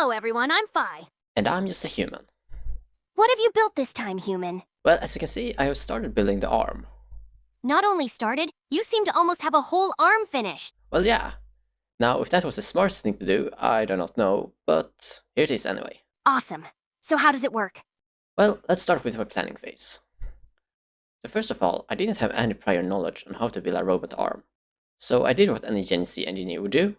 Hello everyone, I'm Fi. And I'm just a human. What have you built this time, human? Well, as you can see, I have started building the arm. Not only started, you seem to almost have a whole arm finished. Well, yeah. Now, if that was the smartest thing to do, I do not know, but here it is anyway. Awesome. So how does it work? Well, let's start with our planning phase. So first of all, I didn't have any prior knowledge on how to build a robot arm. So I did what any Gen Z engineer would do,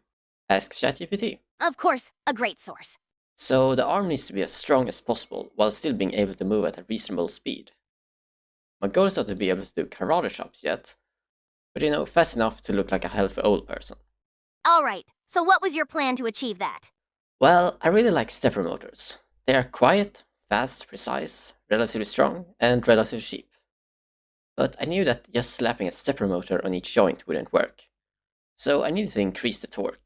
ask ChatGPT. Of course, a great source. So the arm needs to be as strong as possible while still being able to move at a reasonable speed. My goal is not to be able to do karate chops yet, but fast enough to look like a healthy old person. Alright, so what was your plan to achieve that? Well, I really like stepper motors. They are quiet, fast, precise, relatively strong, and relatively cheap. But I knew that just slapping a stepper motor on each joint wouldn't work. So I needed to increase the torque.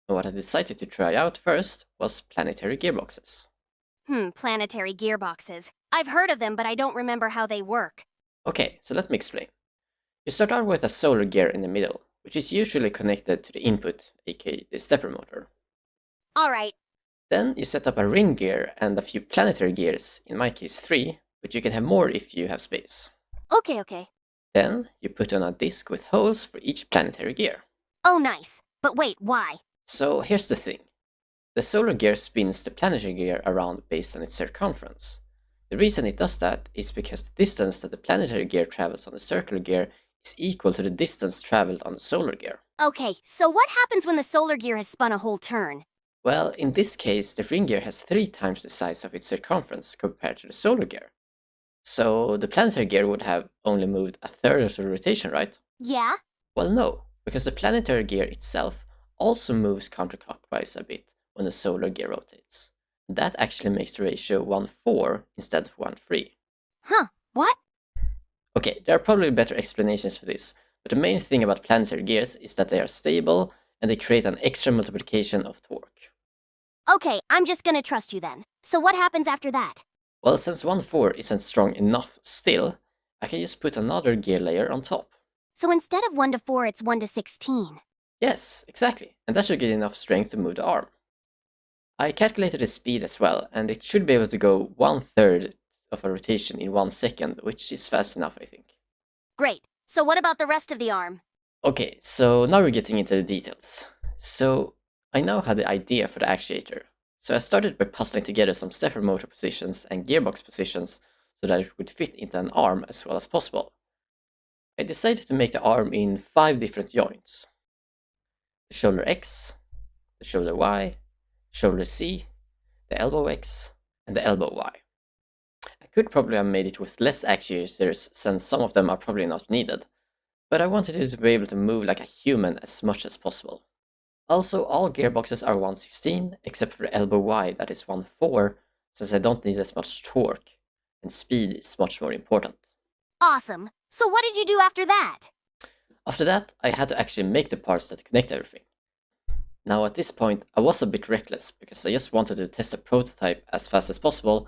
And what I decided to try out first was planetary gearboxes. Planetary gearboxes. I've heard of them, but I don't remember how they work. Okay, so let me explain. You start out with a solar gear in the middle, which is usually connected to the input, aka the stepper motor. Alright. Then you set up a ring gear and a few planetary gears, in my case 3, but you can have more if you have space. Okay. Then you put on a disc with holes for each planetary gear. Oh, nice. But wait, why? So here's the thing. The solar gear spins the planetary gear around based on its circumference. The reason it does that is because the distance that the planetary gear travels on the circular gear is equal to the distance traveled on the solar gear. Okay, so what happens when the solar gear has spun a whole turn? Well, in this case, the ring gear has 3 times the size of its circumference compared to the solar gear. So the planetary gear would have only moved a third of the rotation, right? Yeah? Well, no, because the planetary gear itself also moves counterclockwise a bit when the solar gear rotates. That actually makes the ratio 1:4 instead of 1:3. Huh, what? Okay, there are probably better explanations for this, but the main thing about planetary gears is that they are stable and they create an extra multiplication of torque. Okay, I'm just gonna trust you then. So what happens after that? Well, since 1:4 isn't strong enough still, I can just put another gear layer on top. So instead of 1 to 4, it's 1 to 16. Yes, exactly, and that should get enough strength to move the arm. I calculated the speed as well, and it should be able to go 1/3 of a rotation in 1 second, which is fast enough, I think. Great. So what about the rest of the arm? Okay, so now we're getting into the details. So I now had the idea for the actuator. So I started by puzzling together some stepper motor positions and gearbox positions so that it would fit into an arm as well as possible. I decided to make the arm in 5 different joints. The shoulder X, the shoulder Y, shoulder C, the elbow X, and the elbow Y. I could probably have made it with less actuators since some of them are probably not needed, but I wanted it to be able to move like a human as much as possible. Also, all gearboxes are 1/16 except for the elbow Y that is 1/4 since I don't need as much torque, and speed is much more important. Awesome. So what did you do after that? After that, I had to actually make the parts that connect everything. Now at this point, I was a bit reckless because I just wanted to test a prototype as fast as possible,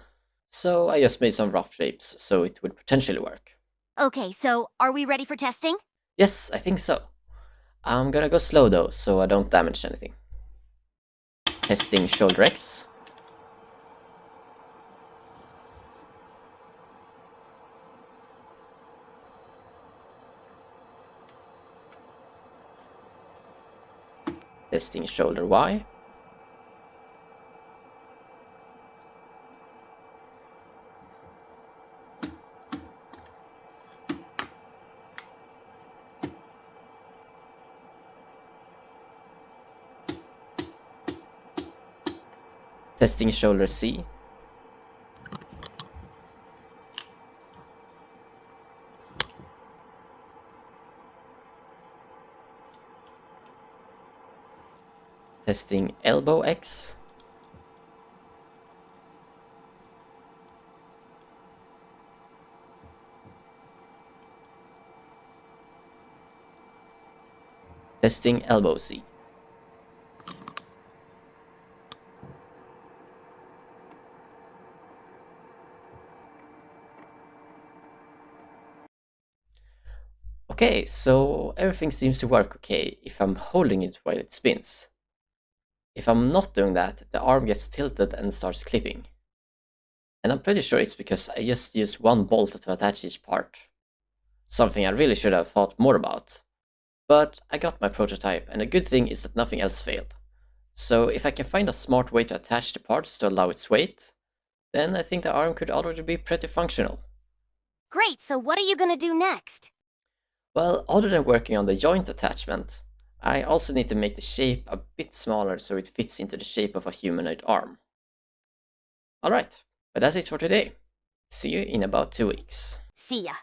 so I just made some rough shapes so it would potentially work. Okay, so are we ready for testing? Yes, I think so. I'm gonna go slow though, so I don't damage anything. Testing shoulder X. Testing shoulder Y. Testing shoulder C. Testing elbow X. Testing elbow C. Okay, so everything seems to work okay if I'm holding it while it spins. If I'm not doing that, the arm gets tilted and starts clipping. And I'm pretty sure it's because I just used one bolt to attach each part. Something I really should have thought more about. But I got my prototype, and the good thing is that nothing else failed. So if I can find a smart way to attach the parts to allow its weight, then I think the arm could already be pretty functional. Great, so what are you gonna do next? Well, other than working on the joint attachment, I also need to make the shape a bit smaller so it fits into the shape of a humanoid arm. Alright, but that's it for today. See you in about 2 weeks. See ya.